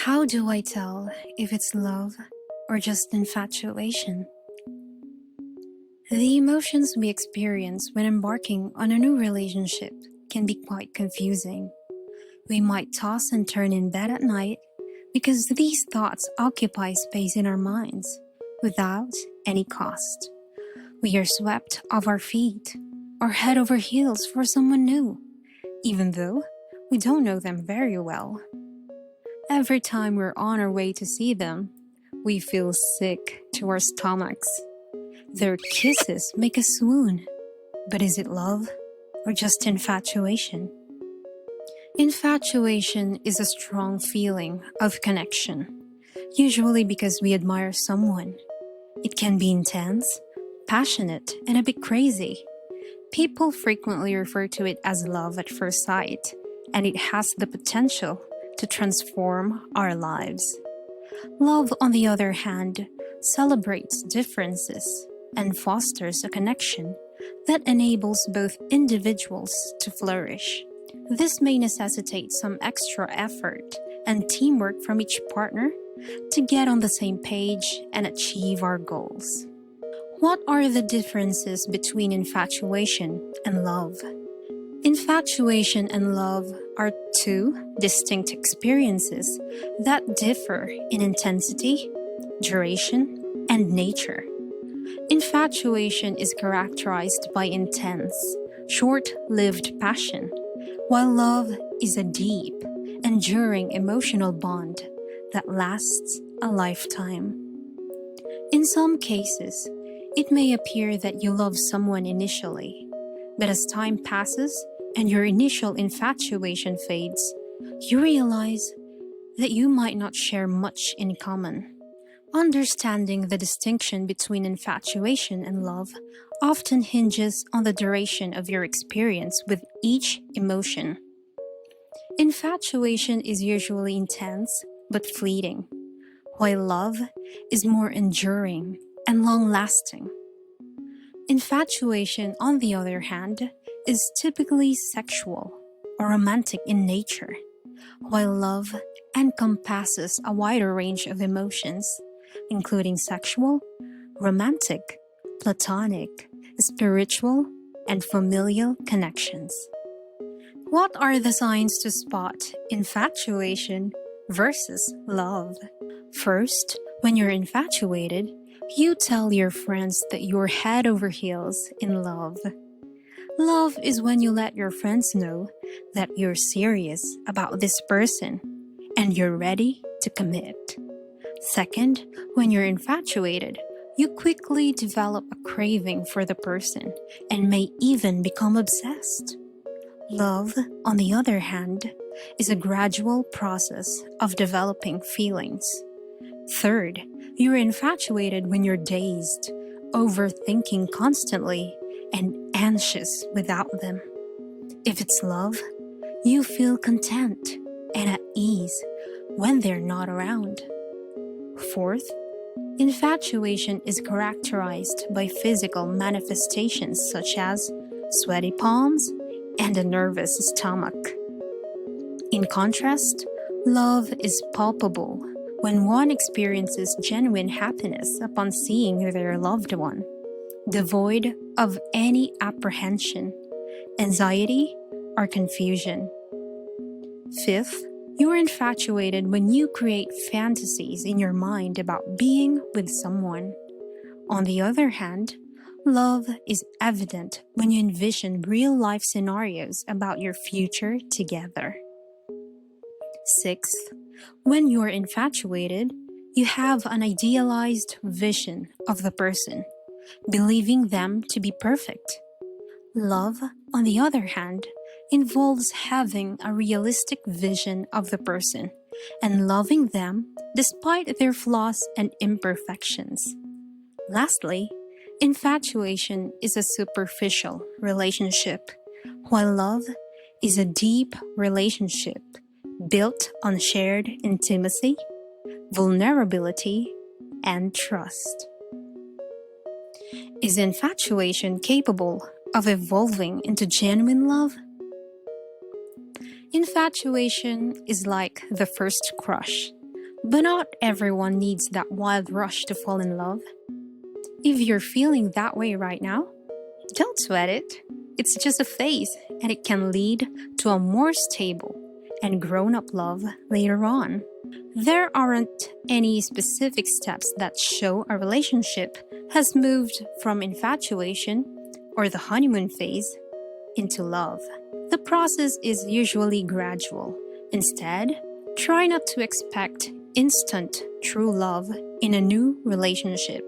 How do I tell if it's love or just infatuation? The emotions we experience when embarking on a new relationship can be quite confusing. We might toss and turn in bed at night because these thoughts occupy space in our minds without any cost. We are swept off our feet or head over heels for someone new, even though we don't know them very well. Every time we're on our way to see them, we feel sick to our stomachs. Their kisses make us swoon. But is it love or just infatuation? Infatuation is a strong feeling of connection, usually because we admire someone. It can be intense, passionate, and a bit crazy. People frequently refer to it as love at first sight, and it has the potential to transform our lives. Love, on the other hand, celebrates differences and fosters a connection that enables both individuals to flourish. This may necessitate some extra effort and teamwork from each partner to get on the same page and achieve our goals. What are the differences between infatuation and love? Infatuation and love are two distinct experiences that differ in intensity, duration, and nature. Infatuation is characterized by intense, short-lived passion, while love is a deep, enduring emotional bond that lasts a lifetime. In some cases, it may appear that you love someone initially, but as time passes and your initial infatuation fades, you realize that you might not share much in common. Understanding the distinction between infatuation and love often hinges on the duration of your experience with each emotion. Infatuation is usually intense but fleeting, while love is more enduring and long-lasting. Infatuation, on the other hand, is typically sexual or romantic in nature, while love encompasses a wider range of emotions, including sexual, romantic, platonic, spiritual, and familial connections. What are the signs to spot infatuation versus love? First, when you're infatuated, you tell your friends that you're head over heels in love. Love is when you let your friends know that you're serious about this person and you're ready to commit. Second, when you're infatuated, you quickly develop a craving for the person and may even become obsessed. Love, on the other hand, is a gradual process of developing feelings. Third, you're infatuated when you're dazed, overthinking constantly, and anxious without them. If it's love, you feel content and at ease when they're not around. Fourth, infatuation is characterized by physical manifestations such as sweaty palms and a nervous stomach. In contrast, love is palpable when one experiences genuine happiness upon seeing their loved one, devoid of any apprehension, anxiety, or confusion. Fifth, you are infatuated when you create fantasies in your mind about being with someone. On the other hand, love is evident when you envision real-life scenarios about your future together. Sixth, when you are infatuated, you have an idealized vision of the person, believing them to be perfect. Love, on the other hand, involves having a realistic vision of the person and loving them despite their flaws and imperfections. Lastly, infatuation is a superficial relationship, while love is a deep relationship built on shared intimacy, vulnerability, and trust. Is infatuation capable of evolving into genuine love? Infatuation is like the first crush, But not everyone needs that wild rush to fall in love. If you're feeling that way right now, don't sweat it. It's just a phase, and it can lead to a more stable and grown-up love later on. There aren't any specific steps that show a relationship has moved from infatuation or the honeymoon phase into love. The process is usually gradual. Instead, try not to expect instant true love in a new relationship.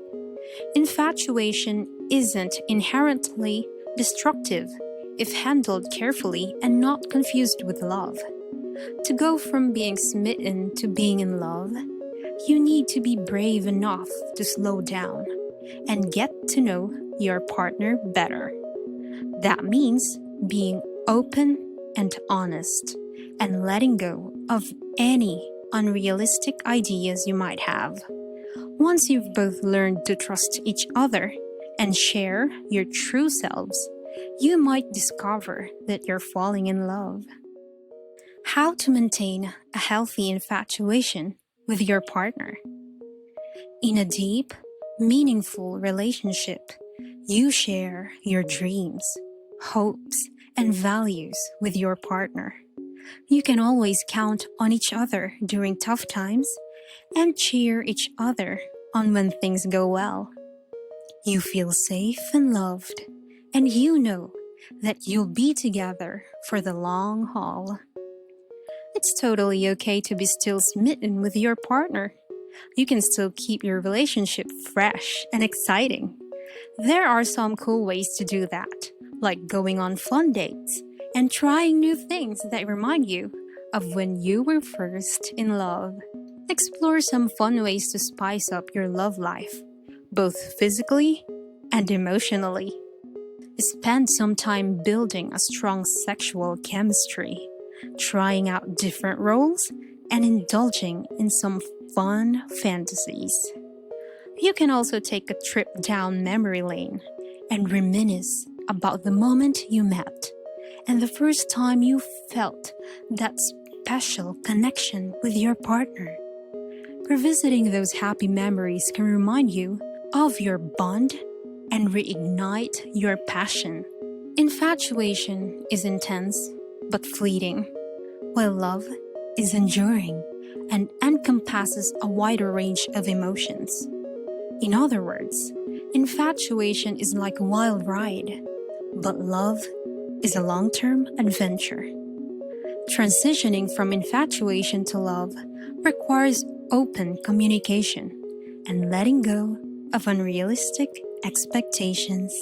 Infatuation isn't inherently destructive if handled carefully and not confused with love. To go from being smitten to being in love, you need to be brave enough to slow down and get to know your partner better. That means being open and honest and letting go of any unrealistic ideas you might have. Once you've both learned to trust each other and share your true selves, you might discover that you're falling in love. How to maintain a healthy infatuation with your partner. In a deep, meaningful relationship, you share your dreams, hopes, and values with your partner. You can always count on each other during tough times and cheer each other on when things go well. You feel safe and loved, and you know that you'll be together for the long haul. It's totally okay to be still smitten with your partner. You can still keep your relationship fresh and exciting. There are some cool ways to do that, like going on fun dates and trying new things that remind you of when you were first in love. Explore some fun ways to spice up your love life, both physically and emotionally. Spend some time building a strong sexual chemistry, trying out different roles, and indulging in some fun fantasies. You can also take a trip down memory lane and reminisce about the moment you met and the first time you felt that special connection with your partner. Revisiting those happy memories can remind you of your bond and reignite your passion. Infatuation is intense but fleeting, while love is enduring and encompasses a wider range of emotions. In other words, infatuation is like a wild ride, but love is a long-term adventure. Transitioning from infatuation to love requires open communication and letting go of unrealistic expectations.